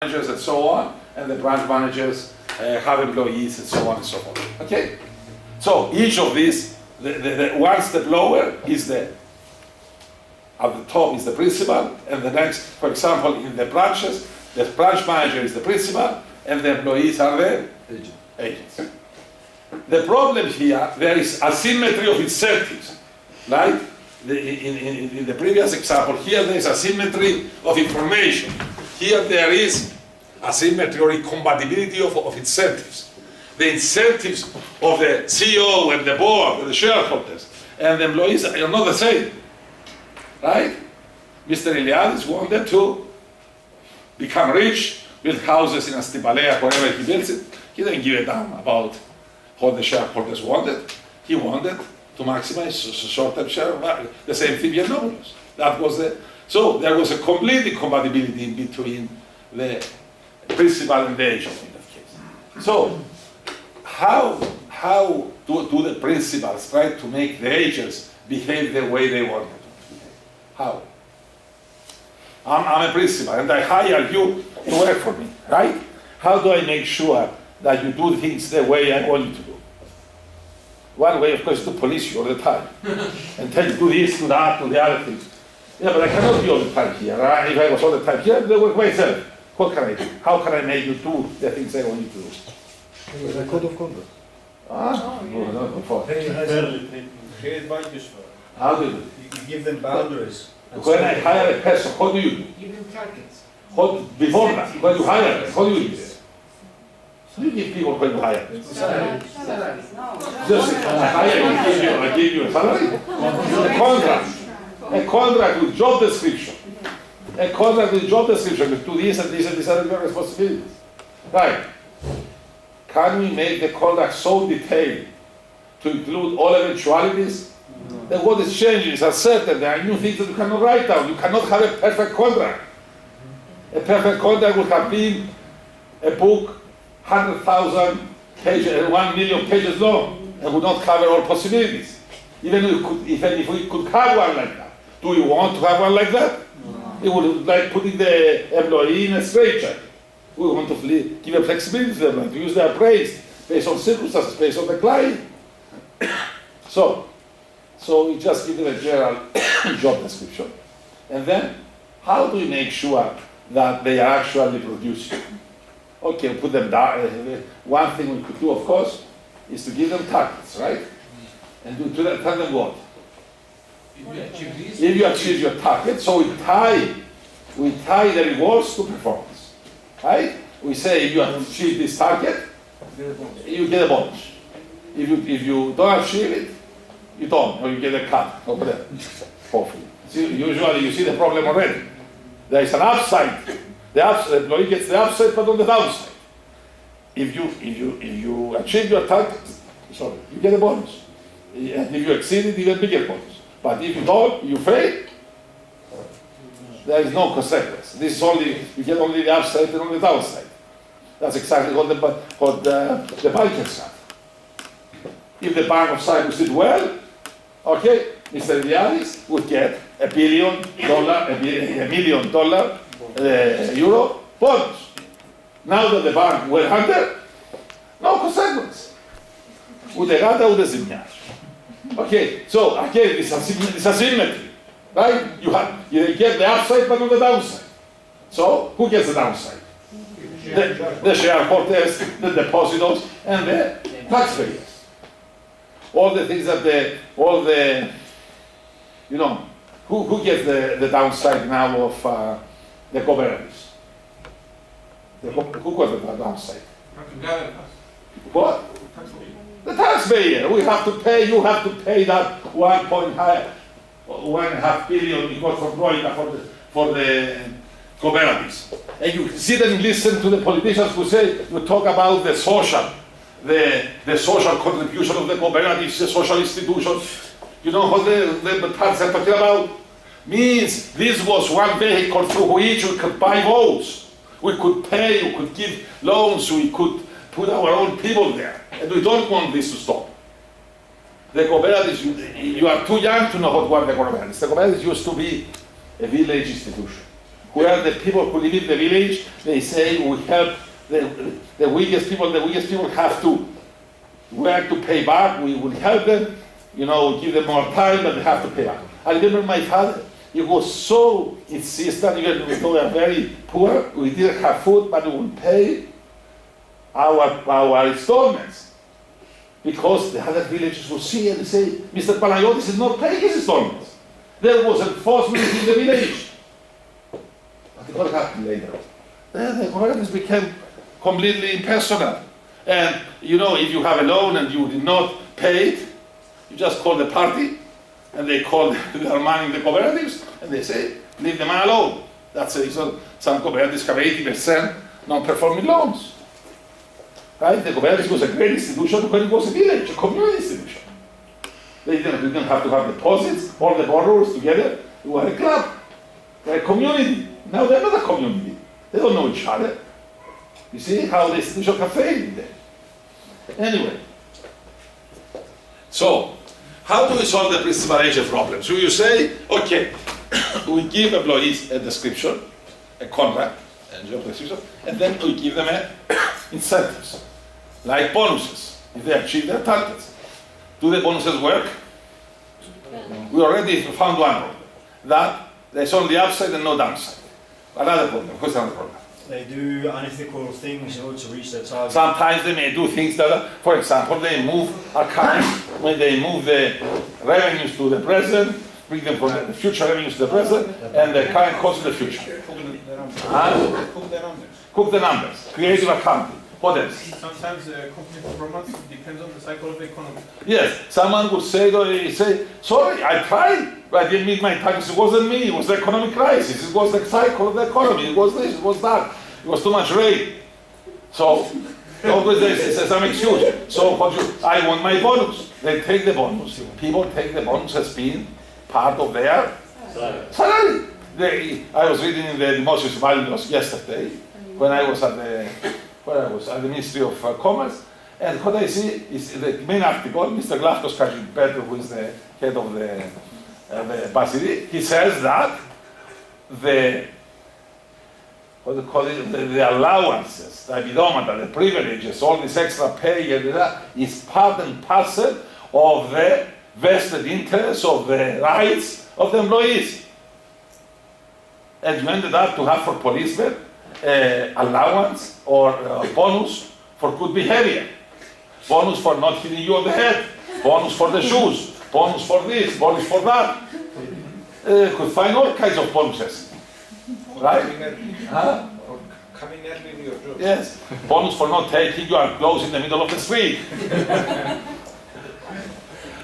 managers and so on, and the branch managers have employees and so on and so forth. Okay? So each of these, once the blower is at the top is the principal, and the next, for example, in the branches, the branch manager is the principal, and the employees are the agents. The problem here, there is asymmetry of incentives, right? In the previous example, here there is asymmetry of information. Here there is asymmetry or incompatibility of incentives. The incentives of the CEO and the board, the shareholders, and the employees are not the same, right? Mr. Iliadis wanted to become rich, build houses in Astipalea, wherever he builds it. He didn't give a damn about what the shareholders wanted. He wanted to maximize short-term share of value. The same thing in Yiannopoulos. That was so there was a complete incompatibility in between the principal and the agent in that case. So how do the principals try to make the agents behave the way they want them to behave? How? I'm a principal and I hire you to work for me, right? How do I make sure that you do things the way I want you to do? One way, of course, is to police you all the time and tell you do this, do that, do the other things. Yeah, but I cannot be all the time here. Right? If I was all the time here, I would work myself. What can I do? How can I make you do the things I want you to do? There's a code of conduct. Ah, no, not before. Create values for them. How do you do? You give them boundaries. When I hire a person, what do you do? Give them targets. Before that, when you hire them, what do you do? So you give people when you hire them. Salary. Just I hire you, I give you a salary. A contract. A contract with job description. A contract with job description. You do this and this and these are your responsibilities. Right. Can we make the contract so detailed to include all eventualities? That what is changing is uncertain. There are new things that you cannot write down. You cannot have a perfect contract. A perfect contract would have been a book 100,000 pages, 1 million pages long, and would not cover all possibilities. Even if we could have one like that. Do we want to have one like that? No. It would like putting the employee in a straitjacket. We want to give a flexibility to them, to use their praise based on circumstances, based on the client. So we just give them a general job description. And then, how do we make sure that they are actually producing? Okay, put them down. One thing we could do, of course, is to give them targets, right? And tell them what? If you achieve your target, so we tie the rewards to performance, right? We say if you achieve this target, you get a bonus. If you don't achieve it, you don't, or you get a cut, or whatever. Hopefully. Usually you see the problem already. There is an upside. The employee gets the upside, but on the downside. If you achieve your target, you get a bonus. And if you exceed it, even bigger bonus. But if you don't, you fail, there is no consequence. This is you get only the upside and on the downside. That's exactly what the bankers have. If the Bank of Cyprus did well, okay, Mr. Iliadis would get $1 billion, $1 million euro bonus. Now that the bank went under, no consequence. Ούτε γάτα ούτε ζημιά. Okay, so again, this asymmetry, right? You get the upside but not the downside. So who gets the downside? The shareholders, the depositors, and the taxpayers. All the things that who gets the downside now of the cooperatives? Who got the downside? What? The taxpayer. You have to pay that 1.5 billion because of Troika for the cooperatives. And you sit and listen to the politicians who say, you talk about the social contribution of the cooperatives, the social institutions. You know what the parties are talking about? Means this was one vehicle through which we could buy votes. We could pay, we could give loans, we could put our own people there. And we don't want this to stop. The cooperatives, you are too young to know what were the cooperatives. The cooperatives used to be a village institution. who are the people who live in the village. They say we help the weakest people. The weakest people have to work to pay back. We will help them, give them more time, but they have to pay back. I remember my father. He was so insistent, even though we are very poor, we didn't have food, but we would pay our installments. Because the other villagers would see and say, Mr. Panayotou is not paying his installments. There was enforcement in the village. But what happened later? The cooperatives became completely impersonal. And if you have a loan and you did not pay it, you just call the party, and they call their money in the cooperatives, and they say, leave the man alone. That's the reason some cooperatives have 80% non-performing loans. Right? The cooperative was a great institution when it was a village, a community institution. They didn't have to have deposits, all the borrowers together. They were a club, they're a community. Now they're not a community. They don't know each other. You see how the institution have failed there. Anyway, so how do we solve the principal agent problem? So you say, okay, we give employees a description, a contract, a job description, and then we give them incentives, like bonuses, if they achieve their targets. Do the bonuses work? We already found one problem, that there's only upside and no downside. Another problem, what's another problem? They do unethical things in order to reach their target. Sometimes they may do things that, for example, they move accounts, when they move the revenues to the present, bring them from the future revenues to the present, and the current costs to the future. Cook the numbers, creative accounting. What else? Sometimes company performance depends on the cycle of the economy. Yes, someone would say, sorry, I tried, but I didn't meet my targets. It wasn't me, it was the economic crisis, it was the cycle of the economy, it was this, it was that, it was too much rain. So, always there's some excuse. So, I want my bonus. They take the bonus. People take the bonus as being part of their salary. I was reading in the Limassol values yesterday, when I was at the Ministry of Commerce, and what I see is the main article, Mr. Glafkos Peter, who is the head of the Basili, he says that the allowances, the επιδόματα, the privileges, all this extra pay is part and parcel of the vested interests of the rights of the employees. And you ended up to have for policemen allowance or bonus for good behavior, bonus for not hitting you on the head, bonus for the shoes, bonus for this, bonus for that. Could find all kinds of bonuses, right? Huh? Coming early in your job. Yes, bonus for not taking your clothes in the middle of the street.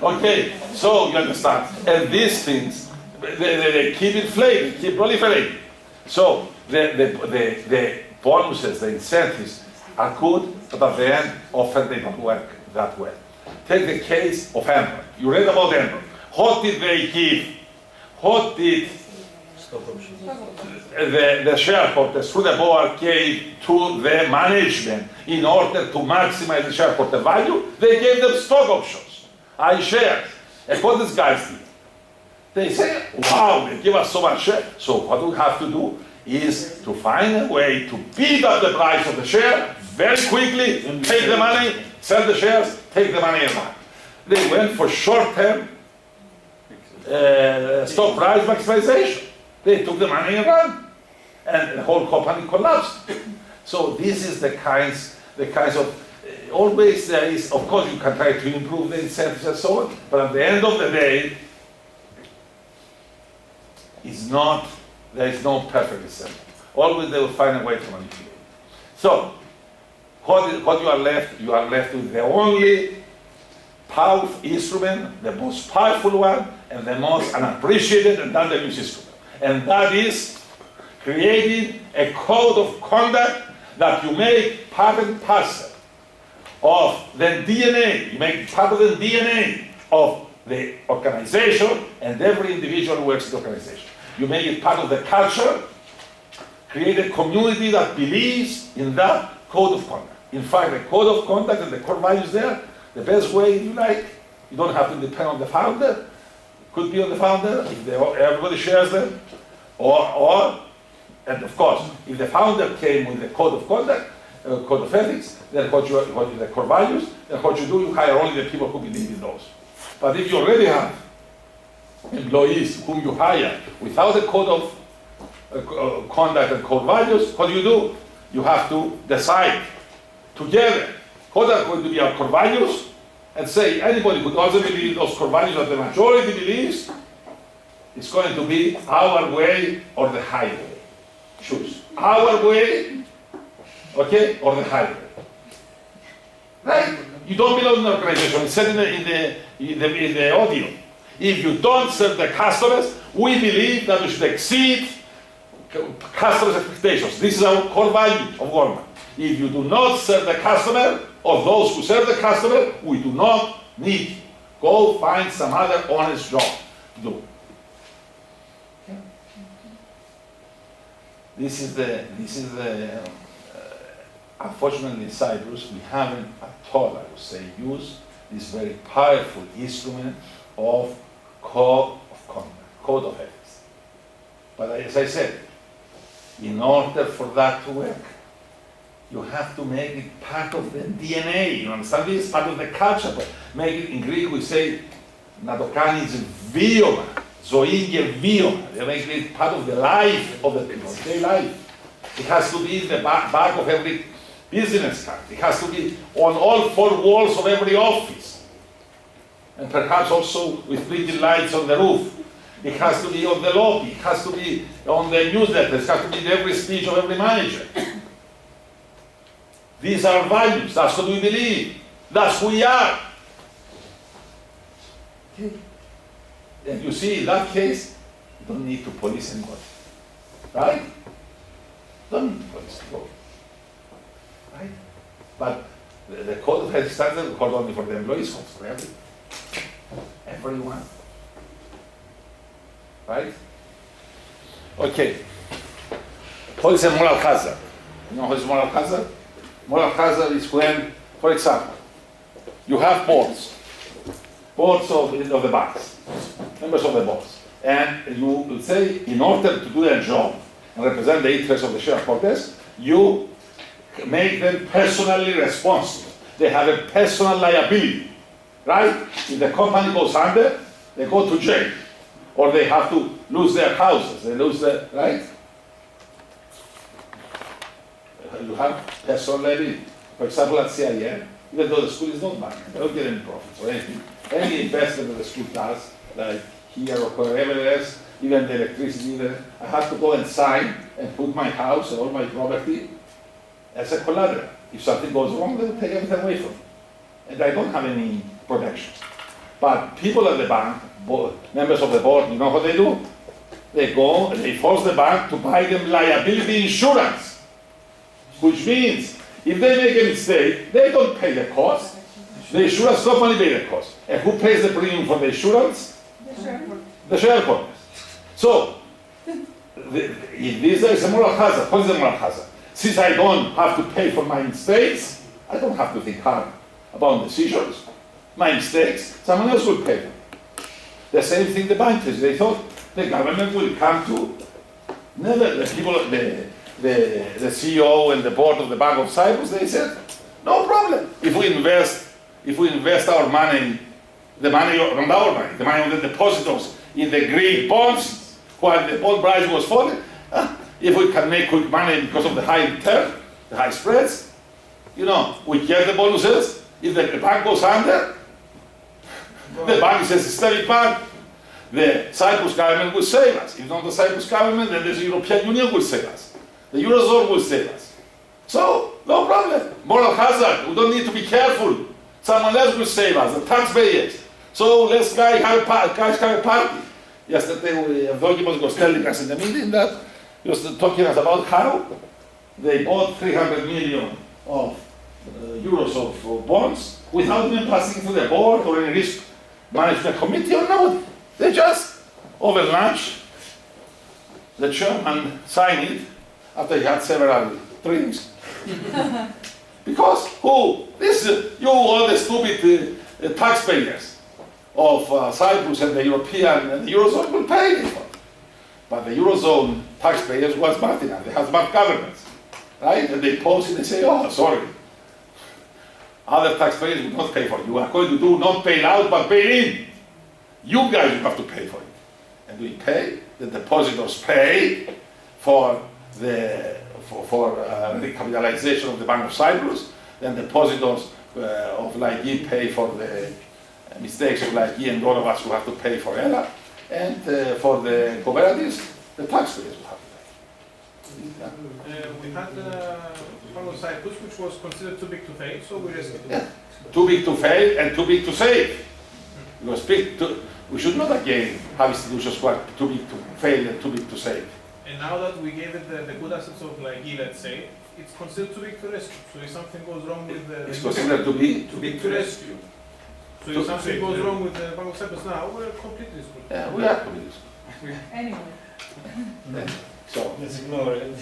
Okay, so you understand. And these things, they keep inflating, keep proliferating. So the bonuses, the incentives are good, but at the end, often they don't work that well. Take the case of Enron. You read about Enron. What did they give? What did the shareholders through the board gave to the management in order to maximize the shareholder value? They gave them stock options, shares. And what these guys did? They say, wow, they give us so much share. So what we have to do is to find a way to beat up the price of the share very quickly, take the money, sell the shares, take the money and run. They went for short-term stock price maximization. They took the money and ran, and the whole company collapsed. So this is the kinds of, always there is, of course you can try to improve the incentives and so on, but at the end of the day, there is no perfect incentive. Always they will find a way to manipulate. So, what you are left with the only powerful instrument, the most powerful one, and the most unappreciated and underused instrument. And that is creating a code of conduct that you make part and parcel of the DNA, you make part of the DNA of the organization, and every individual who works in the organization. You make it part of the culture, create a community that believes in that code of conduct. In fact, the code of conduct and the core values there, the best way, if you like, you don't have to depend on the founder. It could be on the founder, if everybody shares them, or And of course, if the founder came with a code of conduct, code of ethics, then what the core values, then what you do, you hire only the people who believe in those. But if you already have employees whom you hire without a code of conduct and core values, what do? You have to decide together what are going to be our core values, and say anybody who doesn't believe those core values that the majority believes, it's going to be our way or the highway. Choose our way, okay, or the highway. Right? You don't belong in an organization. It's said in the audio. If you don't serve the customers, we believe that we should exceed customers' expectations. This is our core value of government. If you do not serve the customer, or those who serve the customer, we do not need you. Go find some other honest job to do. This is the unfortunately in Cyprus, we haven't at all, I would say, used this very powerful instrument of code of conduct, code of ethics. But as I said, in order for that to work, you have to make it part of the DNA. You understand this? Part of the culture. But make it, in Greek we say, να το κάνεις βίωμα, ζωή και βίωμα. You make it part of the life of the people, their life. It has to be in the back of every business card. It has to be on all four walls of every office. And perhaps also with pretty lights on the roof. It has to be on the lobby. It has to be on the newsletter. It has to be in every speech of every manager. These are values. That's what we believe. That's who we are. Okay. And you see, in that case, you don't need to police anybody. Right? Don't need to police anybody. Right? But the code of ethics standards is called only for the employees, not for everyone. Right? Okay. What is a moral hazard? You know what is moral hazard? Moral hazard is when, for example, you have boards of the banks, members of the boards, and you will say, in order to do their job and represent the interests of the shareholders, you make them personally responsible. They have a personal liability, right? If the company goes under, they go to jail, or they have to lose their houses, they lose their, right? You have personal liability. For example, at CIIM, even though the school is not bank, they don't get any profits or anything. Any investment that the school does, like here or wherever else, even the electricity, I have to go and sign and put my house and all my property as a collateral. If something goes wrong, they'll take everything away from me. And I don't have any protection. But people at the bank, members of the board, you know what they do? They go and they force the bank to buy them liability insurance. Which means, if they make a mistake, they don't pay the cost. The insurance company pays the cost. And who pays the premium for the insurance? The shareholders. So, if this is a moral hazard, what is a moral hazard? Since I don't have to pay for my mistakes, I don't have to think hard about decisions. My mistakes, someone else will pay them. The same thing the bankers, they thought the government will come to, never, the people, the CEO and the board of the Bank of Cyprus, they said, no problem. If we invest our money, the money on our money, the money of the depositors in the Greek bonds, while the bond price was falling, if we can make quick money because of the high return, the high spreads, you know, we get the bonuses. If the bank goes under, the bank is a systemic bank. The Cyprus government will save us. If not the Cyprus government, then the European Union will save us. The Eurozone will save us. So, no problem. Moral hazard, we don't need to be careful. Someone else will save us, the taxpayers. So let's guys have a party. Yesterday, Theodore was telling us in the meeting that he was talking us about how they bought 300 million of euros of bonds without even passing through the board or any risk management committee or nobody. They just, over lunch, the chairman signed it after he had several drinks. Because who? You all the stupid taxpayers of Cyprus and the European and the Eurozone will pay it for. But the Eurozone taxpayers was Martina. They have smart governance, right? And they pause it and say, oh, sorry. Other taxpayers will not pay for it. You are going to do not bail out, but bail in. You guys will have to pay for it. And we pay, the depositors pay for the recapitalization of the Bank of Cyprus, then depositors of Laiki pay for the mistakes of Laiki, and all of us will have to pay for ELA, and for the cooperatives, the taxpayers will have to pay. We had Bank of Cyprus, which was considered too big to fail, so we rescued it. Yeah. Too big to fail and too big to save. Because we should not again have institutions who are too big to fail and too big to save. And now that we gave it the good assets of Laiki, let's say, it's considered too big to rescue. So if something goes wrong with the... It's considered to be too big to rescue. So if something goes wrong with the Bank of Cyprus now, we're completely screwed. Yeah, we are completely screwed. Anyway, So Let's ignore it.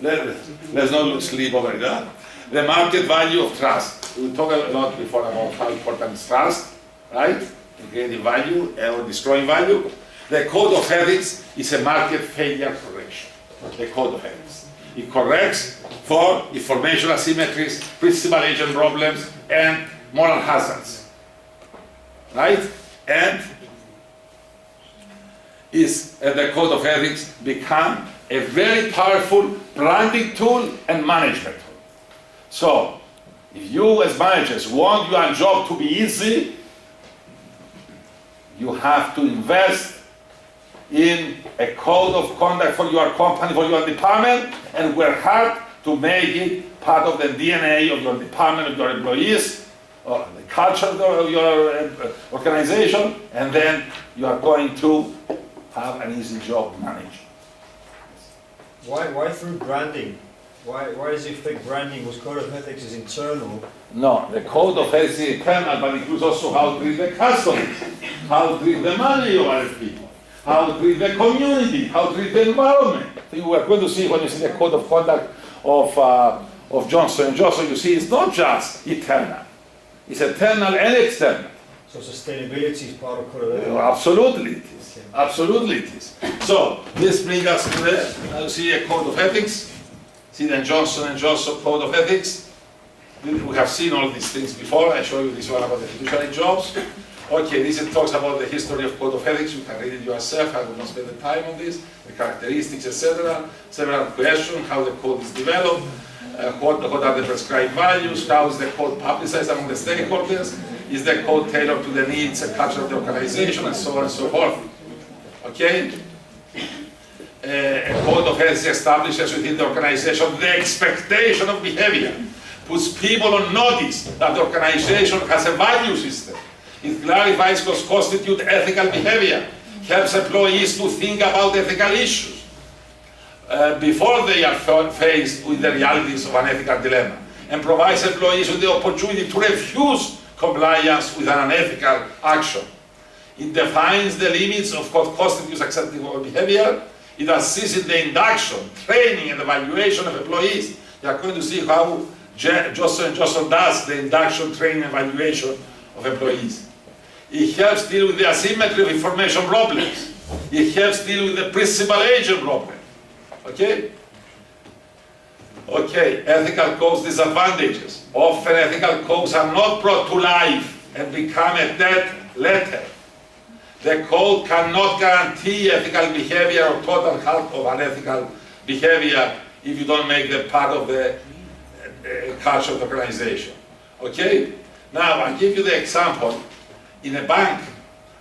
let's not lose sleep over that. The market value of trust. We talked a lot before about how important is trust, right? Creating value or destroying value. The code of ethics is a market failure correction. The code of ethics. It corrects for information asymmetries, principal agent problems, and moral hazards. Right? And the code of ethics become a very powerful branding tool and management tool. So, if you as managers want your job to be easy, you have to invest in a code of conduct for your company, for your department, and work hard to make it part of the DNA of your department, of your employees, or the culture of your organization, and then you are going to have an easy job managing. Why through branding? Why does it think branding was code of ethics is internal? No, the code of ethics is internal, but includes also how to treat the customers, how to treat the money of other people, how to treat the community, how to treat the environment. You are going to see when you see the code of conduct of Johnson & Johnson, you see it's not just internal, it's internal and external. So sustainability is part of code of ethics? Absolutely it is. Absolutely it is. So this brings us to the, you see a code of ethics. See the Johnson & Johnson code of ethics. We have seen all these things before. I show you this one about the fiduciary jobs. Okay, this talks about the history of code of ethics. You can read it yourself. I will not spend the time on this. The characteristics, etc. Several questions, how the code is developed, what are the prescribed values, how is the code publicized among the stakeholders, is the code tailored to the needs and culture of the organization, and so on and so forth. Okay? A code of ethics establishes within the organization the expectation of behavior, puts people on notice that the organization has a value system. It clarifies what constitutes ethical behavior, helps employees to think about ethical issues before they are faced with the realities of an ethical dilemma, and provides employees with the opportunity to refuse compliance with an unethical action. It defines the limits of what constitutes acceptable behavior. It assists in the induction, training, and evaluation of employees. You are going to see how Johnson & Johnson does the induction, training, and evaluation of employees. It helps deal with the asymmetry of information problems. It helps deal with the principal agent problem. Okay? Okay, ethical codes disadvantages. Often ethical codes are not brought to life and become a dead letter. The code cannot guarantee ethical behavior or total halt of unethical behavior if you don't make them part of the culture of the organization. Okay? Now, I'll give you the example. In a bank,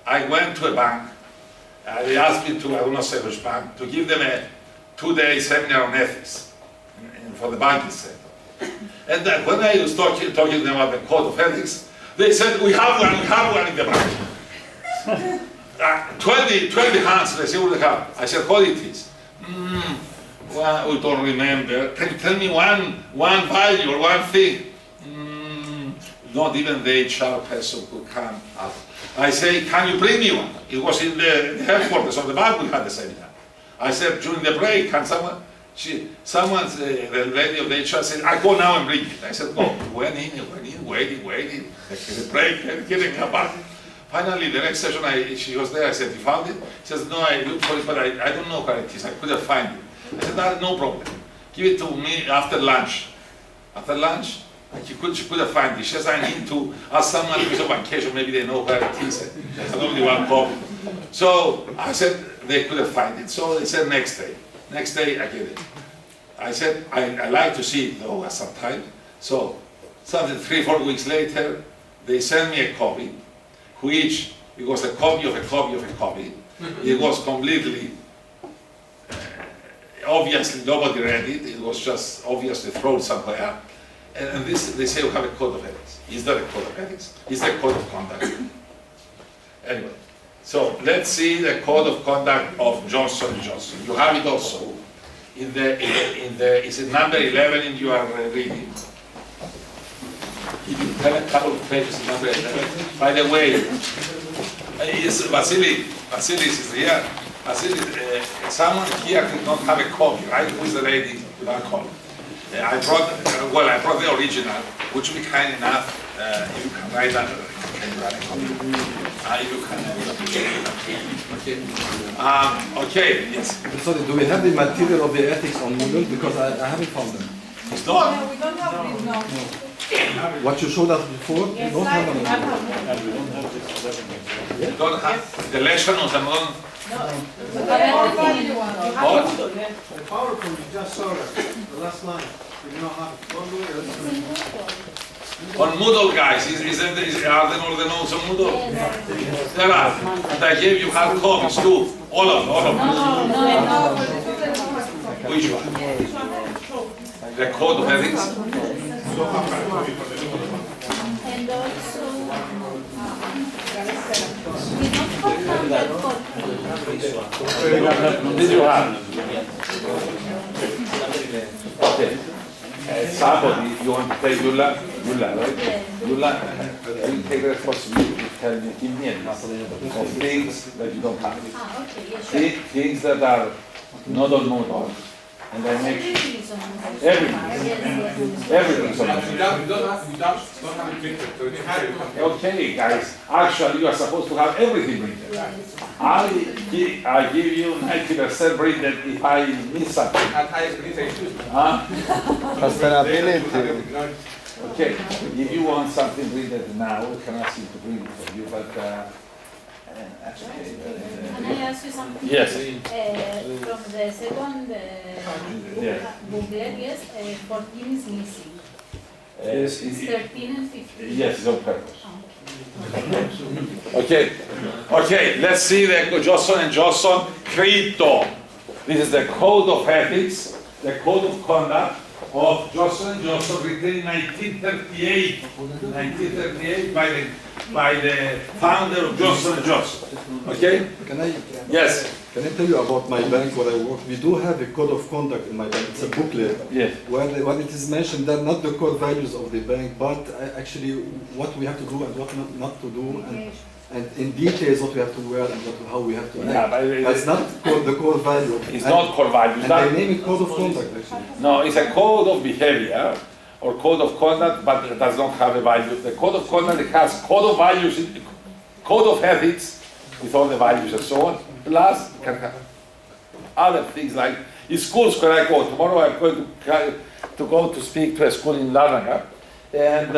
I went to a bank, they asked me to, I will not say which bank, to give them a 2-day seminar on ethics for the banking sector. And then when I was talking to them about the code of ethics, they said, we have one in the bank. 20 hands, they say, what do they have? I said, what it is? Well, we don't remember. Can you tell me one value or one thing? Not even the HR person could come up. I say, can you bring me one? It was in the headquarters of the bank we had the seminar. I said, during the break, can someone, the lady of the HR said, I go now and bring it. I said, go. Went in, waiting. The break, getting come back. Finally, the next session, she was there. I said, "You found it?" She says, "No, I looked for it, but I don't know where it is. I couldn't find it." I said, "No problem. Give it to me after lunch." After lunch, she couldn't find it. She says, "I need to ask someone who's on vacation. Maybe they know where it is." I said, "Only one copy." So I said they couldn't find it. So they said next day. Next day, I get it. I said, I like to see it though at some time. So something 3-4 weeks later, they sent me a copy, which it was a copy of a copy of a copy. It was completely, obviously nobody read it. It was just obviously thrown somewhere. And this, they say we have a code of ethics. Is that a code of ethics? Is that a code of conduct? Anyway, so let's see the code of conduct of Johnson & Johnson. You have it also in the is it number 11 in your reading? You have a couple of pages in number 11. By the way, is Vasilis is here. Vasilis, someone here did not have a copy, right? Who is the lady without a copy? I brought the original, which will be kind enough if you can write that. Can you write a copy? If you can. Okay, yes. Sorry, do we have the material of the ethics on Moodle? Because I haven't found them. It's not. No, we don't have it, no. What you showed us before, we Yes, don't have like, them. You don't have the lesson on the model. everything you want. What? The PowerPoint, you just saw it, the last line. You know how to bundle it. On Moodle, guys, are there all the notes on Moodle? There are. And I gave you hard copies too. All of them. Which one? The code of ethics? And also, we don't have that code. Did you have? Okay. Somebody, you want to play Yula, right? Yula, you take the responsibility to tell me, give me a list of things that you don't have. Okay, yeah, sure. Things that are not on Moodle, and I make sure Everything is on everything. Yes. Everything's on You Moodle. don't have it printed, so it's hard. Okay, guys, actually you are supposed to have everything written. I give you 90% written if I miss something. At highest printer too. Huh? Sustainability. Okay, if you want something written now, I can ask you to bring it for you, but that's okay. Can I ask you something? Yes. From the second Yeah. booklet, yes, 14 is missing. Yes, It's 13 and 15. yes, it's on purpose. Oh, Okay, let's see the Johnson & Johnson Credo. This is the code of ethics, the code of conduct of Johnson & Johnson written in 1938. 1938 by the founder of Johnson & Johnson. Okay? Can I Yes. tell you about my bank where I work? We do have a code of conduct in my bank. It's a booklet Yes. where when it is mentioned that not the core values of the bank, but actually what we have to do and what not to do, and in details what we have to wear and how we have to Yeah, act. but That's not the core value. It's And- not core values. And That- they name it code of conduct actually. No, it's a code of behavior or code of conduct, but it does not have a value. The code of conduct has code of values, code of ethics with all the values and so on. Plus, it can have other things like in schools where I go. Tomorrow I'm going to go to speak to a school in Larnaca, and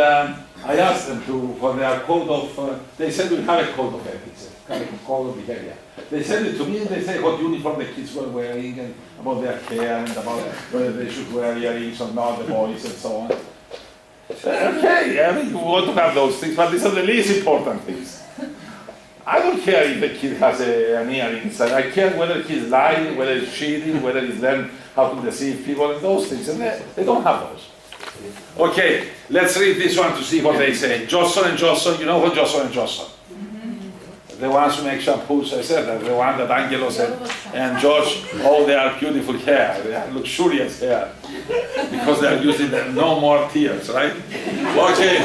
I asked them for their code of. They said we have a code of ethics, kind of code of behavior. They send it to me and they say what uniform the kids were wearing and about their hair and about whether they should wear earrings or not, the boys and so on. Okay, I mean, you want to have those things, but these are the least important things. I don't care if the kid has an earrings, I care whether he's lying, whether he's cheating, whether he's learned how to deceive people and those things, and they don't have those. Okay, let's read this one to see what they say. Johnson & Johnson, you know what Johnson & Johnson? The ones who make shampoos, I said that, the one that Angelo said, and George, oh, they are beautiful hair, they are luxurious hair, because they are using the no more tears, right? Okay,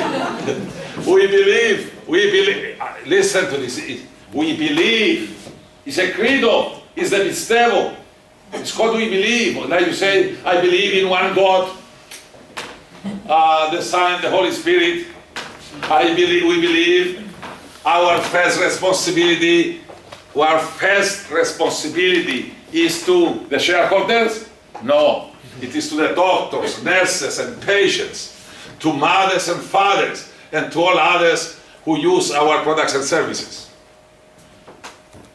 we believe, listen to this, we believe, it's a credo, it's a pistevo, it's what we believe, like you say, I believe in one God, the Son, the Holy Spirit, we believe our first responsibility is to the shareholders? No, it is to the doctors, nurses, and patients, to mothers and fathers, and to all others who use our products and services.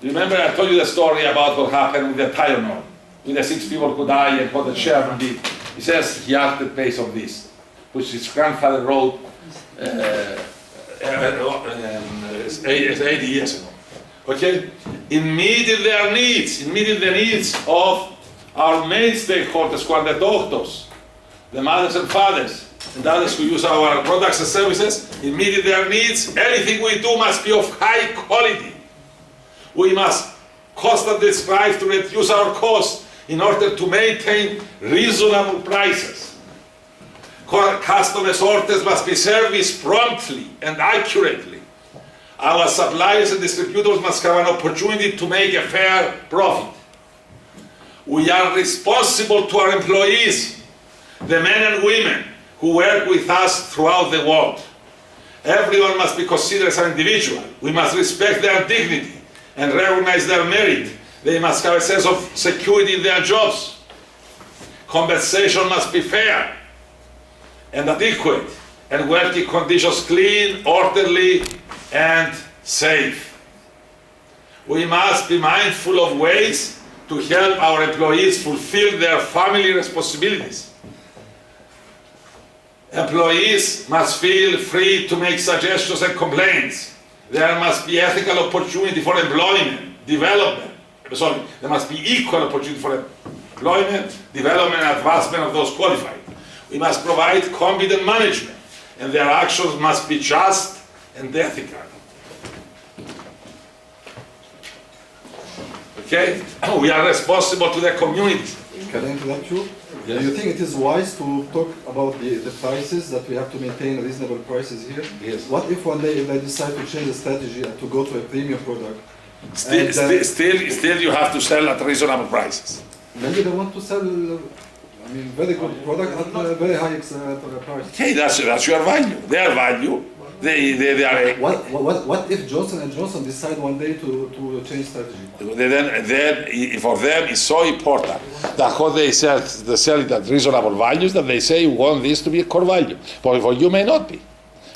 Remember, I told you the story about what happened with the Tylenol, with the 6 people who died and what the chairman did. He says he asked the base of this, which his grandfather wrote 80 years ago. Okay? In meeting the needs of our main stakeholders, who are the doctors, the mothers and fathers, and others who use our products and services, in meeting their needs, anything we do must be of high quality. We must constantly strive to reduce our costs in order to maintain reasonable prices. Customers' orders must be serviced promptly and accurately. Our suppliers and distributors must have an opportunity to make a fair profit. We are responsible to our employees, the men and women who work with us throughout the world. Everyone must be considered as an individual. We must respect their dignity and recognize their merit. They must have a sense of security in their jobs. Compensation must be fair and adequate, and working conditions clean, orderly, and safe. We must be mindful of ways to help our employees fulfill their family responsibilities. Employees must feel free to make suggestions and complaints. There must be ethical opportunity for employment, development. There must be equal opportunity for employment, development, and advancement of those qualified. We must provide competent management, and their actions must be just and ethical. Okay? We are responsible to the community. Can I interrupt you? Yes. Do you think it is wise to talk about the prices, that we have to maintain reasonable prices here? Yes. What if one day if they decide to change the strategy and to go to a premium product? Still you have to sell at reasonable prices. Maybe they want to sell, very good product at a very high price. Okay, that's your value. Their value. They are. What if Johnson & Johnson decide one day to change strategy? Then for them it's so important that how they sell it at reasonable values that they say we want this to be a core value. But for you may not be.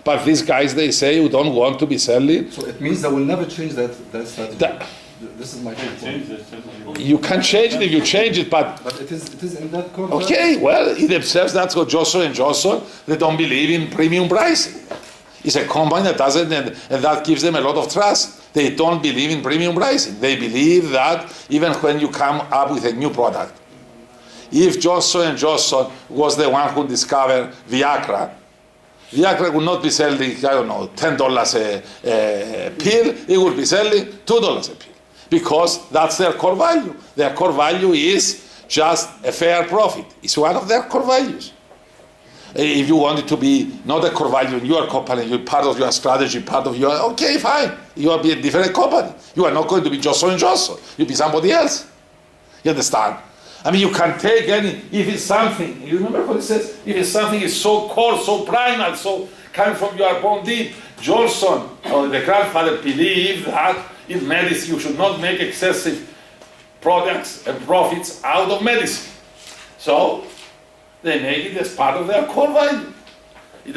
But these guys, they say we don't want to be selling. So it means they will never change that strategy. This is my point. You can change it if you change it, but it is in that core okay, well, in themselves, that's what Johnson & Johnson, they don't believe in premium pricing. It's a company that doesn't, and that gives them a lot of trust. They don't believe in premium pricing. They believe that even when you come up with a new product, if Johnson & Johnson was the one who discovered Viagra would not be selling, $10 a pill, it would be selling $2 a pill. Because that's their core value. Their core value is just a fair profit. It's one of their core values. If you want it to be not a core value in your company, you're part of your strategy, part of your, okay, fine. You will be a different company. You are not going to be Johnson & Johnson. You'll be somebody else. You understand? You can take any, if it's something, you remember what it says? If it's something is so core, so primal, so coming from your bone deep, Johnson, or the grandfather, believed that in medicine you should not make excessive products and profits out of medicine. So they make it as part of their core value. You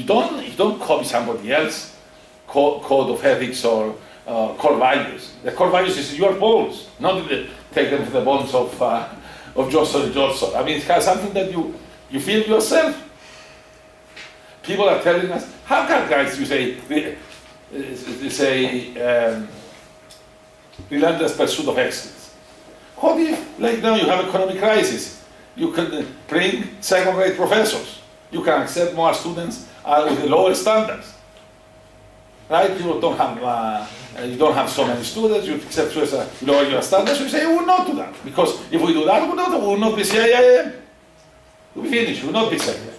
don't copy somebody else's code of ethics or core values. The core values is your bones, not take them to the bones of Johnson & Johnson. It has something that you feel yourself. People are telling us, how can guys, you say relentless pursuit of excellence? What if, like now, you have economic crisis? You can bring second-rate professors. You can accept more students with lower standards. Right? You don't have so many students. You accept lower your standards. You say we will not do that, because if we do that, we will not be CIIM. We'll be finished. We will not be CIIM.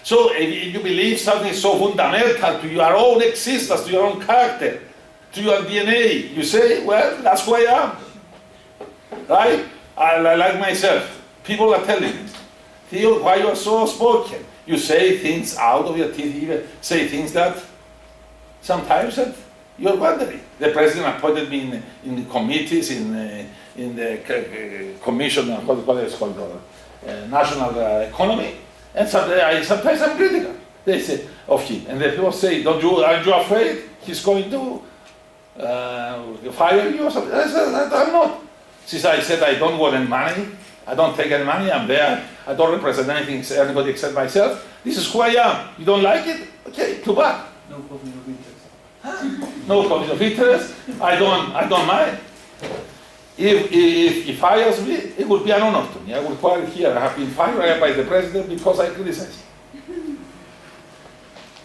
So if you believe something so fundamental to your own existence, to your own character, to your DNA, you say, well, that's who I am. Right? I like myself. People are telling me, Theo, why you are so outspoken? You say things out of your teeth, even say things that sometimes that you're wondering. The president appointed me in the committees, in the commission, what is called, national economy, and sometimes I'm critical. They say of him, and the people say, aren't you afraid he's going to fire you or something? I said, I'm not. Since I said I don't want any money, I don't take any money, I'm there, I don't represent anybody except myself. This is who I am. You don't like it? Okay, too bad. No conflict of interest. No conflict of interest. I don't mind. If he fires me, it would be an honor to me. I would call it here. I have been fired by the president because I criticize him.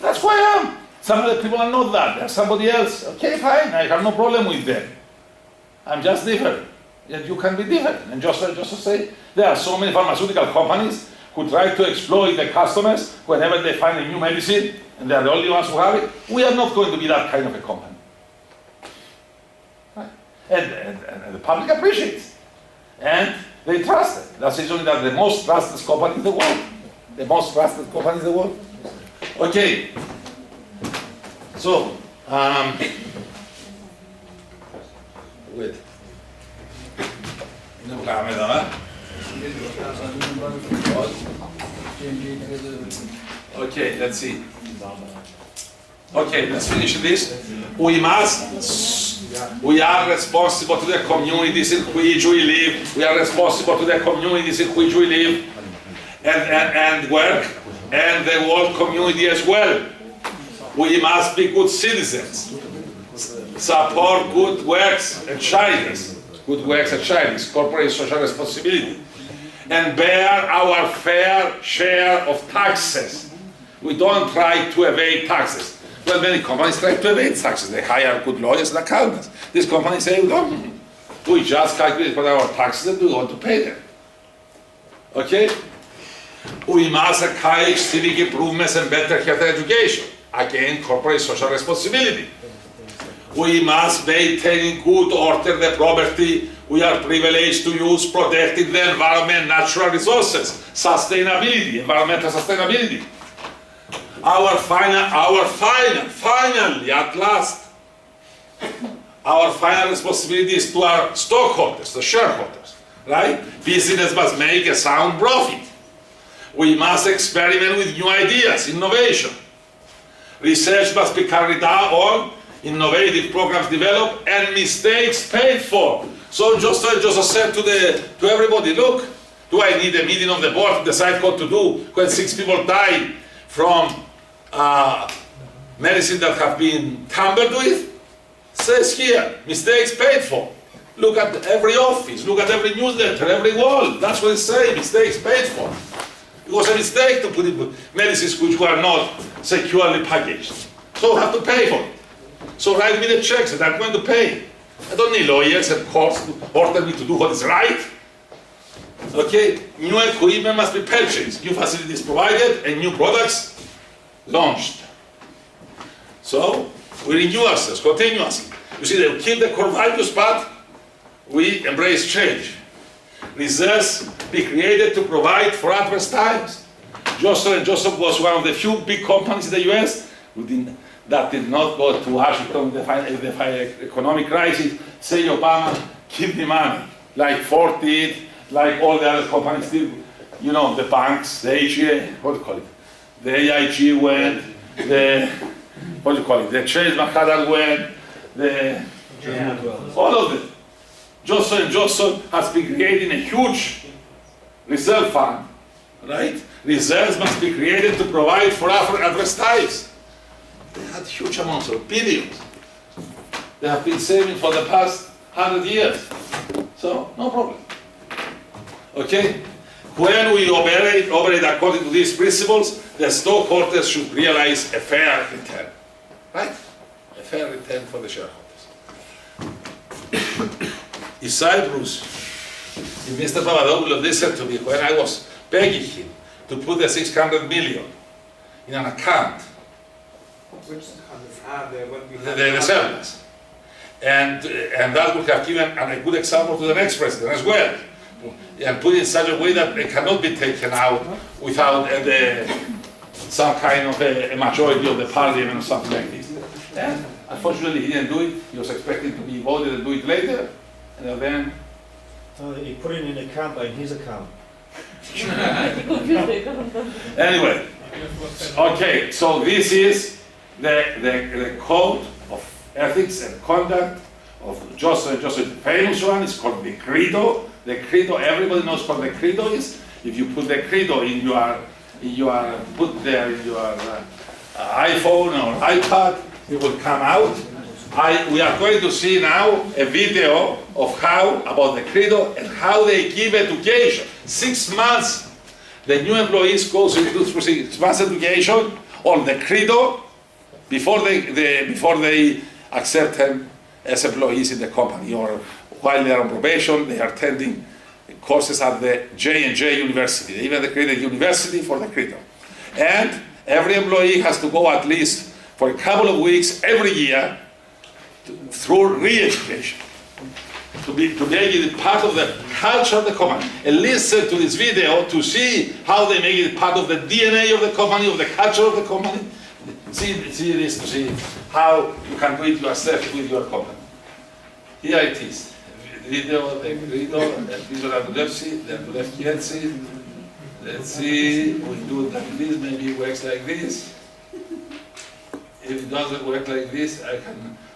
That's who I am. Some of the people are not that. They're somebody else. Okay, fine. I have no problem with them. I'm just different. Yet you can be different. And just to say, there are so many pharmaceutical companies who try to exploit the customers whenever they find a new medicine, and they're the only ones who have it. We are not going to be that kind of a company. Right? And the public appreciates. And they trust it. That's usually that the most trusted company in the world. The most trusted company in the world. Okay. So, wait. Okay, let's see. Okay, let's finish this. We are responsible to the communities in which we live. We are responsible to the communities in which we live and work, and the world community as well. We must be good citizens, support good works and charities, corporate social responsibility, and bear our fair share of taxes. We don't try to evade taxes. Well, many companies try to evade taxes. They hire good lawyers and accountants. These companies say, no, we just calculate what our taxes and we want to pay them. Okay? We must encourage civic improvements and better health and education. Again, corporate social responsibility. We must maintain in good order the property we are privileged to use, protecting the environment, natural resources, sustainability, environmental sustainability. Finally, at last, our final responsibility is to our stockholders, the shareholders, right? Business must make a sound profit. We must experiment with new ideas, innovation. Research must be carried out on, innovative programs developed, and mistakes paid for. So just said to everybody, look, do I need a meeting of the board to decide what to do when 6 people die from medicine that have been tampered with? Says here, mistakes paid for. Look at every office, look at every newsletter, every wall. That's what it says, mistakes paid for. It was a mistake to put in medicines which were not securely packaged. So I have to pay for it. So write me the checks that I'm going to pay. I don't need lawyers and courts to order me to do what is right. Okay, new equipment must be purchased, new facilities provided, and new products launched. So we renew ourselves continuously. You see, they kill the core values, but we embrace change. Reserves be created to provide for adverse times. Johnson & Johnson was one of the few big companies in the US that did not go to Washington in the economic crisis, say Obama, keep the money, like Ford did, like all the other companies did. You know, the banks, the AGA, what do you call it? The AIG went, the Chase Manhattan went, all of them. Johnson & Johnson has been creating a huge reserve fund, right? Reserves must be created to provide for adverse times. They had huge amounts of billions. They have been saving for the past 100 years. So, no problem. Okay? When we operate according to these principles, the stockholders should realize a fair return. Right? A fair return for the shareholders. In Cyprus, Mr. Panayotou listened to me when I was begging him to put the 600 million in an account. Which The surplus. And that would have given a good example to the next president as well. And put it in such a way that it cannot be taken out without some kind of a majority of the parliament or something like this. And unfortunately, he didn't do it. He was expecting to be voted and do it later. And then, He put it in the account, in his account. anyway, okay, so this is the code of ethics and conduct of Joseph. The famous one is called the Credo. The Credo, everybody knows what the Credo is. If you put the Credo in your iPhone or iPad, it will come out. We are going to see now a video of about the Credo and how they give education. 6 months, the new employees go through 6 months education on the Credo before they accept them as employees in the company, or while they are on probation, they are attending courses at the J&J University. They even created a university for the Credo. And every employee has to go at least for a couple of weeks every year through re-education to make it part of the culture of the company. And listen to this video to see how they make it part of the DNA of the company, of the culture of the company. See this to see how you can do it yourself with your company. Here it is. Video, the Credo, the narcolepsy, the narcolepsy. Let's see, we do it like this, maybe it works like this. If it doesn't work like this,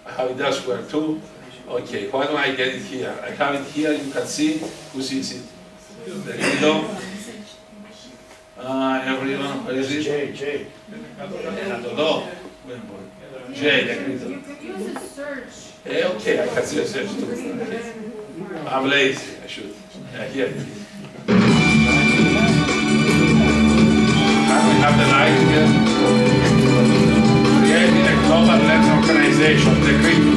how it does work too. Okay, why don't I get it here? I have it here, you can see, who sees it? The Credo. Everyone, where is it? J. No. J, the Credo. You could use a search. Okay, I can see a search too. I'm lazy, I should. Here it is. Can we have the light here? Creating a global lens organization, the Credo.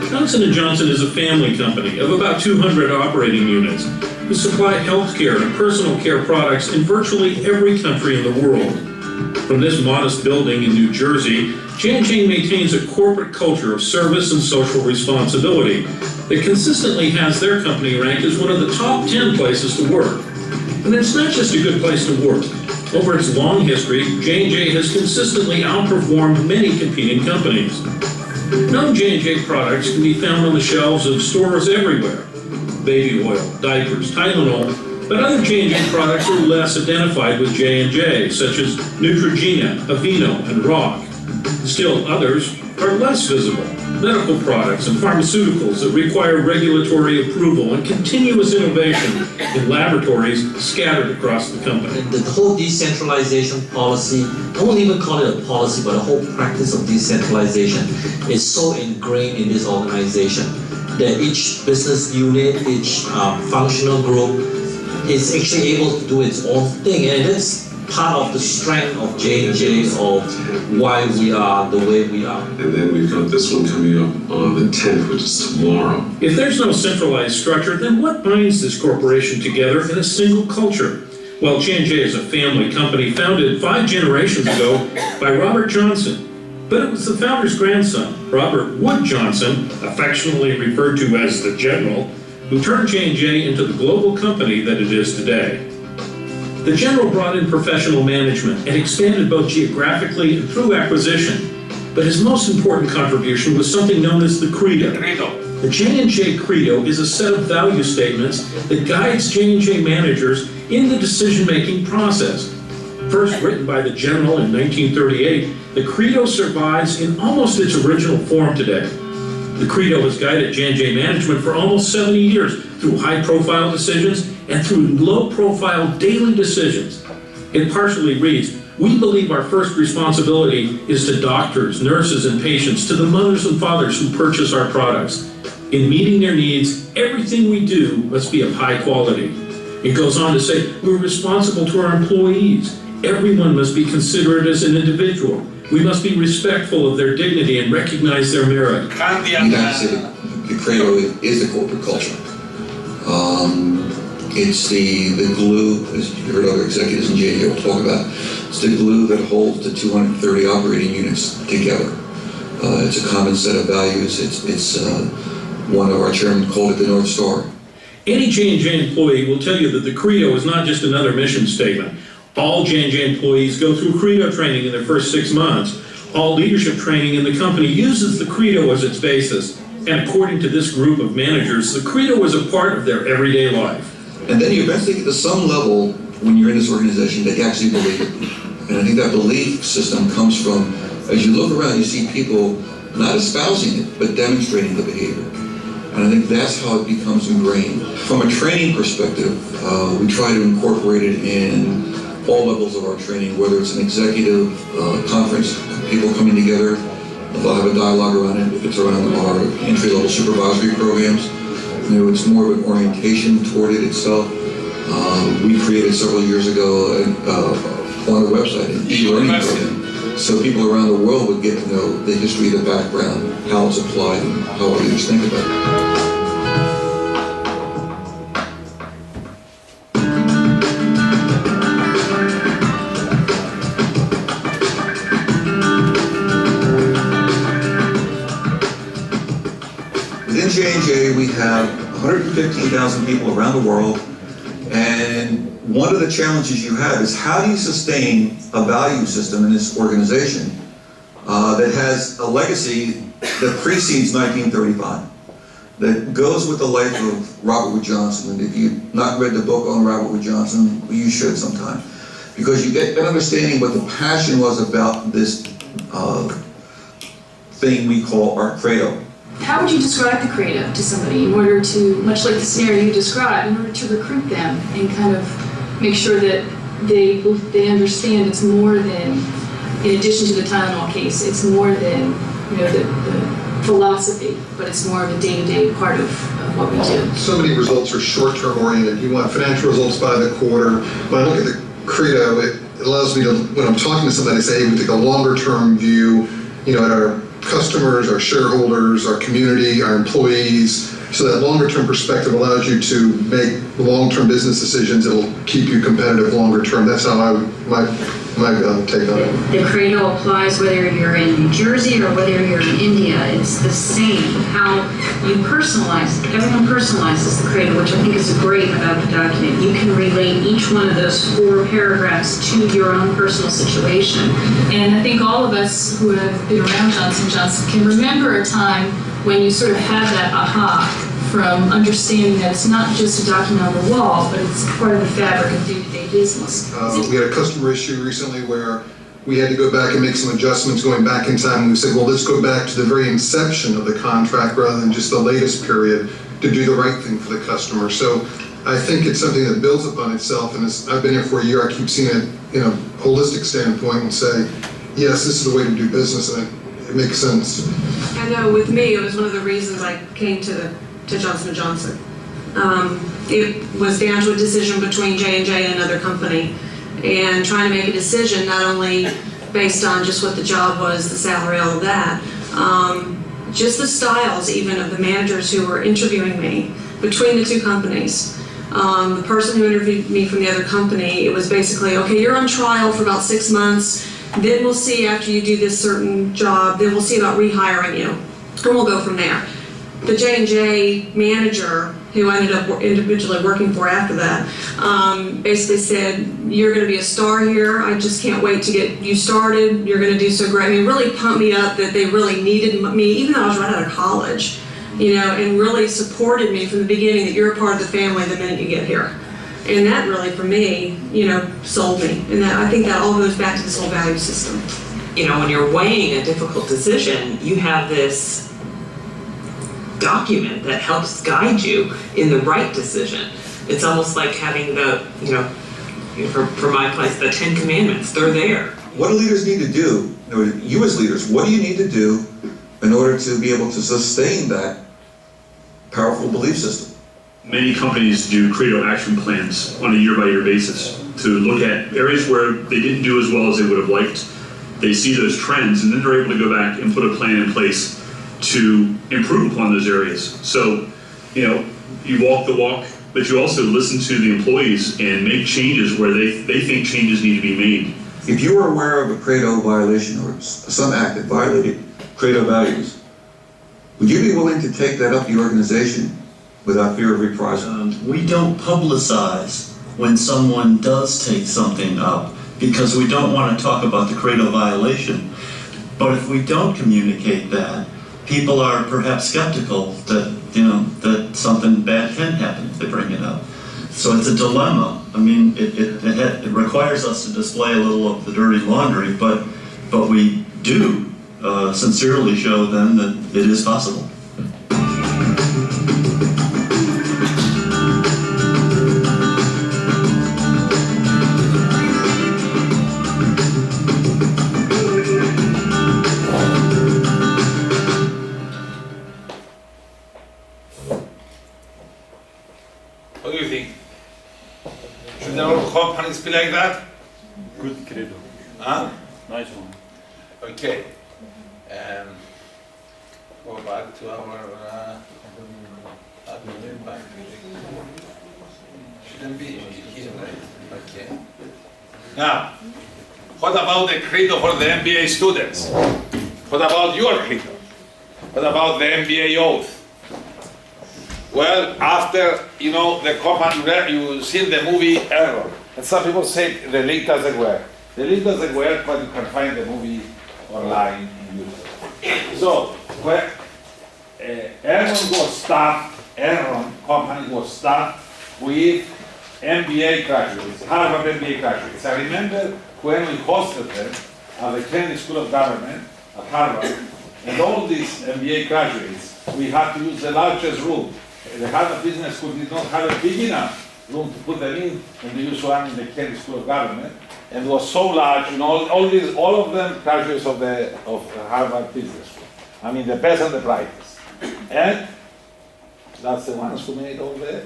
Johnson & Johnson is a family company of about 200 operating units who supply healthcare and personal care products in virtually every country in the world. From this modest building in New Jersey, J&J maintains a corporate culture of service and social responsibility that consistently has their company ranked as one of the top 10 places to work. And it's not just a good place to work. Over its long history, J&J has consistently outperformed many competing companies. Known J&J products can be found on the shelves of stores everywhere. Baby oil, diapers, Tylenol, but other J&J products are less identified with J&J, such as Neutrogena, Aveeno, and Rock. Still others are less visible. Medical products and pharmaceuticals that require regulatory approval and continuous innovation in laboratories scattered across the company. The whole decentralization policy, I won't even call it a policy, but the whole practice of decentralization is so ingrained in this organization that each business unit, each functional group is actually able to do its own thing, and it's part of the strength of J&J, of why we are the way we are. And then we've got this one coming up on the 10th, which is tomorrow. If there's no centralized structure, then what binds this corporation together in a single culture? Well, J&J is a family company founded 5 generations ago by Robert Johnson. But it was the founder's grandson, Robert Wood Johnson, affectionately referred to as the General, who turned J&J into the global company that it is today. The General brought in professional management and expanded both geographically and through acquisition. But his most important contribution was something known as the Credo. The J&J Credo is a set of value statements that guides J&J managers in the decision-making process. First written by the General in 1938, the Credo survives in almost its original form today. The Credo has guided J&J management for almost 70 years through high-profile decisions and through low-profile daily decisions. It partially reads, "We believe our first responsibility is to doctors, nurses, and patients, to the mothers and fathers who purchase our products. In meeting their needs, everything we do must be of high quality." It goes on to say, "We're responsible to our employees. Everyone must be considerate as an individual. We must be respectful of their dignity and recognize their merit." You have to say the Credo is the corporate culture. It's the glue, as you heard other executives in J&J will talk about. It's the glue that holds the 230 operating units together. It's a common set of values. It's one of our chairmen called it the North Star. Any J&J employee will tell you that the Credo is not just another mission statement. All J&J employees go through Credo training in their first 6 months. All leadership training in the company uses the Credo as its basis. And according to this group of managers, the Credo is a part of their everyday life. And then you eventually get to some level when you're in this organization that you actually believe it. And I think that belief system comes from, as you look around, you see people not espousing it, but demonstrating the behavior. And I think that's how it becomes ingrained. From a training perspective, we try to incorporate it in all levels of our training, whether it's an executive conference, people coming together, they'll have a dialogue around it. If it's around our entry-level supervisory programs, it's more of an orientation toward it itself. We created several years ago on a website, an e-learning program, so people around the world would get to know the history, the background, how it's applied, and how our leaders think about it. Within J&J, we have 115,000 people around the world, and one of the challenges you have is how do you sustain a value system in this organization that has a legacy that precedes 1935, that goes with the life of Robert Wood Johnson. And if you've not read the book on Robert Wood Johnson, you should sometime, because you get an understanding what the passion was about this thing we call our credo. How would you describe the Credo to somebody in order to, much like the scenario you described, in order to recruit them and kind of make sure that they understand it's more than, in addition to the Tylenol case, it's more than the philosophy, but it's more of a day-to-day part of what we do. So many results are short-term oriented. You want financial results by the quarter. When I look at the Credo, it allows me to, when I'm talking to somebody, say, hey, we take a longer-term view, at our customers, our shareholders, our community, our employees. So that longer-term perspective allows you to make long-term business decisions that'll keep you competitive longer-term. That's how my take on it. The Credo applies whether you're in New Jersey or whether you're in India. It's the same. How you personalize, everyone personalizes the Credo, which I think is great about the document. You can relate each one of those 4 paragraphs to your own personal situation. And I think all of us who have been around Johnson & Johnson can remember a time when you sort of had that aha from understanding that it's not just a document on the wall, but it's part of the fabric of day-to-day business. We had a customer issue recently where we had to go back and make some adjustments going back in time, and we said, well, let's go back to the very inception of the contract rather than just the latest period to do the right thing for the customer. So I think it's something that builds upon itself, and I've been here for a year, I keep seeing it in a holistic standpoint and say, yes, this is the way to do business, and it makes sense. I know with me, it was one of the reasons I came to Johnson & Johnson. It was down to a decision between J&J and another company, and trying to make a decision not only based on just what the job was, the salary, all of that, just the styles even of the managers who were interviewing me between the 2 companies. The person who interviewed me from the other company, it was basically, okay, you're on trial for about 6 months, then we'll see after you do this certain job, then we'll see about rehiring you, and we'll go from there. The J&J manager, who I ended up individually working for after that, basically said, you're going to be a star here, I just can't wait to get you started, you're going to do so great. I mean, really pumped me up that they really needed me, even though I was right out of college, and really supported me from the beginning that you're a part of the family the minute you get here. And that really, for me, sold me. And that, I think that all goes back to this whole value system. When you're weighing a difficult decision, you have this document that helps guide you in the right decision. It's almost like having the, for my place, the 10 Commandments, they're there. What do leaders need to do? You as leaders, what do you need to do in order to be able to sustain that powerful belief system? Many companies do Credo action plans on a year-by-year basis to look at areas where they didn't do as well as they would have liked. They see those trends, and then they're able to go back and put a plan in place to improve upon those areas. So, you walk the walk, but you also listen to the employees and make changes where they think changes need to be made. If you were aware of a credo violation or some act that violated credo values, would you be willing to take that up the organization without fear of reprisal? We don't publicize when someone does take something up because we don't want to talk about the credo violation. But if we don't communicate that, people are perhaps skeptical that, that something bad can happen if they bring it up. So it's a dilemma. I mean, it requires us to display a little of the dirty laundry, but we do sincerely show them that it is possible. What do you think? Should all companies be like that? Good credo. Huh? Nice one. Okay. Go back to our back. Shouldn't be here, right? Okay. Now, what about the credo for the MBA students? What about your credo? What about the MBA oath? Well, after, the company, you've seen the movie Error, and some people say the link doesn't work. The link doesn't work, but you can find the movie online in YouTube. So, where Enron company was staffed with MBA graduates, Harvard MBA graduates. I remember when we hosted them at the Kennedy School of Government at Harvard, and all these MBA graduates, we had to use the largest room. The Harvard Business School did not have a big enough room to put them in, and they used one in the Kennedy School of Government, and it was so large, all of them graduates of Harvard Business School. I mean, the best and the brightest. And that's the ones who made all the,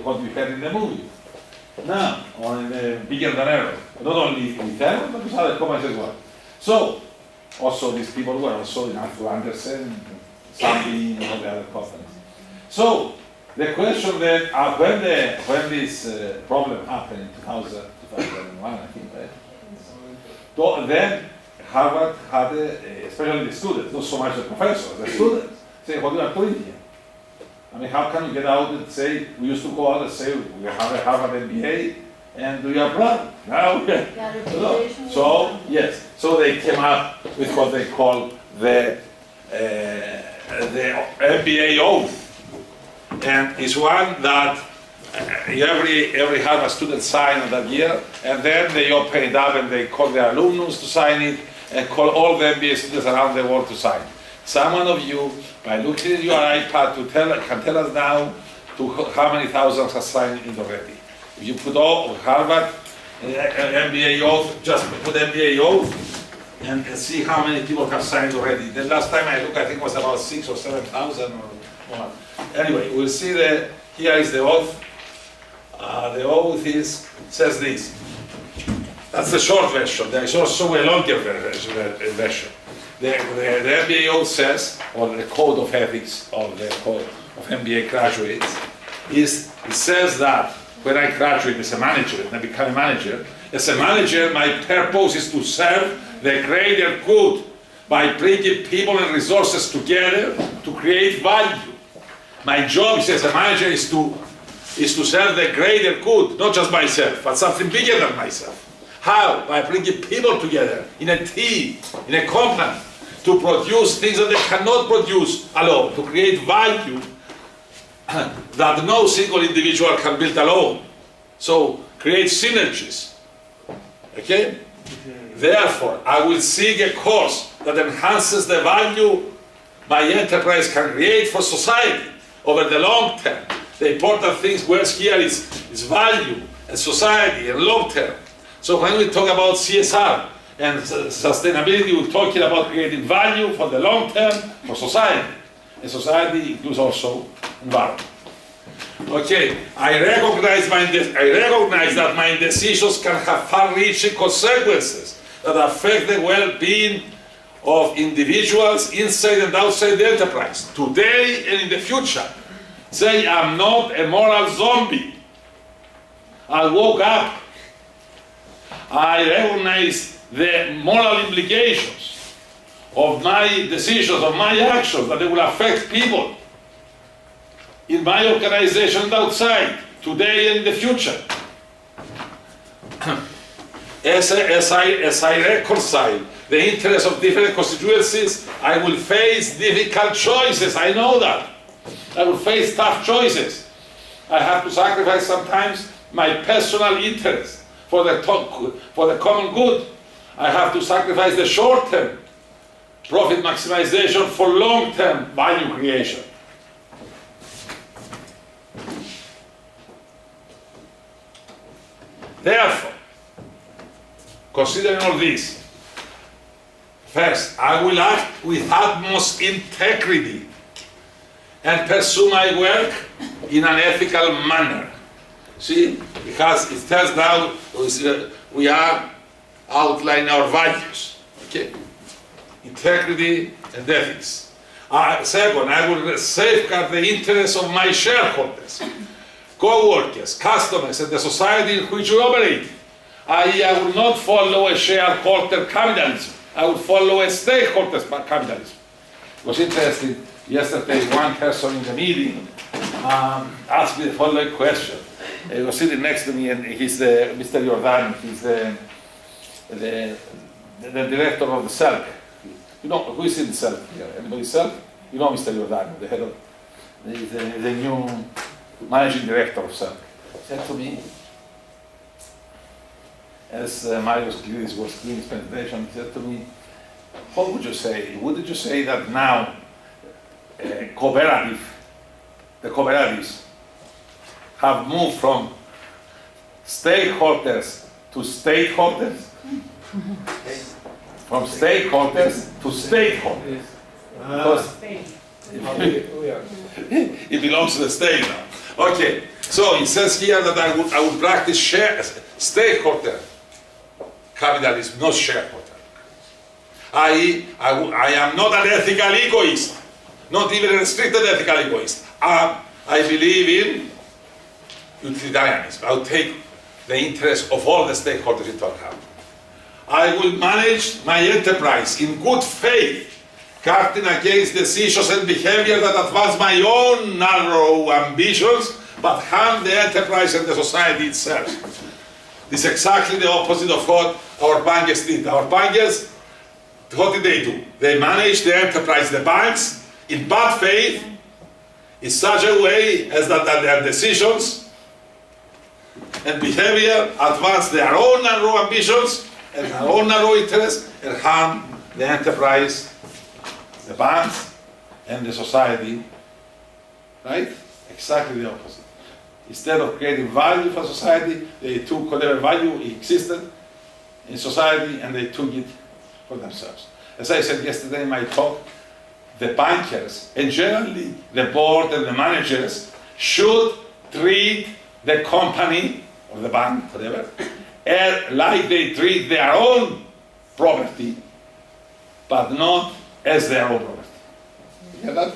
what we had in the movie. Now, or in the Bigger Than Error. Not only with Error, but with other companies as well. So, also these people were also enough to understand something and all the other companies. So, the question then, when this problem happened in 2001, I think, right? Then Harvard had, especially the students, not so much the professors, the students, say, what you are doing here? I mean, how can you get out and say, we used to go out and say, we have a Harvard MBA, and we are proud. Now, so, yes, so they came up with what they call the MBA oath. And it's one that every Harvard student signed that year, and then they open it up and they call their alumnus to sign it, and call all the MBA students around the world to sign. Someone of you, by looking at your iPad, can tell us now how many thousands have signed it already. If you put all Harvard MBA oath, just put MBA oath, and see how many people have signed already. The last time I looked, I think it was about 6,000 or 7,000 or more. Anyway, we'll see here is the oath. The oath says this. That's the short version. There is also a longer version. The MBA oath says, or the code of ethics of the code of MBA graduates, it says that when I graduate as a manager and I become a manager, my purpose is to serve the greater good by bringing people and resources together to create value. My job as a manager is to serve the greater good, not just myself, but something bigger than myself. How? By bringing people together in a team, in a company, to produce things that they cannot produce alone, to create value that no single individual can build alone. So, create synergies. Okay? Therefore, I will seek a course that enhances the value my enterprise can create for society over the long term. The important words here is value and society and long term. So when we talk about CSR and sustainability, we're talking about creating value for the long term for society. And society includes also environment. Okay, I recognize that my decisions can have far-reaching consequences that affect the well-being of individuals inside and outside the enterprise, today and in the future. Say, I'm not a moral zombie. I'll wake up. I recognize the moral implications of my decisions, of my actions, that they will affect people in my organization and outside, today and in the future. As I reconcile the interests of different constituencies, I will face difficult choices. I know that. I will face tough choices. I have to sacrifice sometimes my personal interest for the common good. I have to sacrifice the short-term profit maximization for long-term value creation. Therefore, considering all this, first, I will act with utmost integrity and pursue my work in an ethical manner. See, because it turns out we are outlining our values, okay? Integrity and ethics. Second, I will safeguard the interests of my shareholders, co-workers, customers, and the society in which we operate. I will not follow a shareholder capitalism. I will follow a stakeholder capitalism. It was interesting. Yesterday, one person in the meeting asked me the following question. He was sitting next to me, and he's Mr. Jordan. He's the director of the CERC. You know, who is in the CERC here? Anybody CERC? You know Mr. Jordan, the head of, the new managing director of CERC. He said to me, as Mario was giving his presentation, he said to me, what would you say? Wouldn't you say that now the cooperatives have moved from stakeholders to stakeholders? From stakeholders to stakeholders. Because it belongs to the state now. Okay, so it says here that I would practice stakeholder capitalism, not shareholder. I am not an ethical egoist, not even a restricted ethical egoist. I believe in utilitarianism. I will take the interests of all the stakeholders into account. I will manage my enterprise in good faith, guarding against decisions and behavior that advance my own narrow ambitions, but harm the enterprise and the society itself. This is exactly the opposite of what our bankers did. Our bankers, what did they do? They managed the enterprise, the banks, in bad faith, in such a way as that their decisions and behavior advance their own narrow ambitions and their own narrow interests and harm the enterprise, the banks, and the society. Right? Exactly the opposite. Instead of creating value for society, they took whatever value existed in society and they took it for themselves. As I said yesterday in my talk, the bankers, and generally the board and the managers, should treat the company or the bank, whatever, like they treat their own property, but not as their own property. You hear that?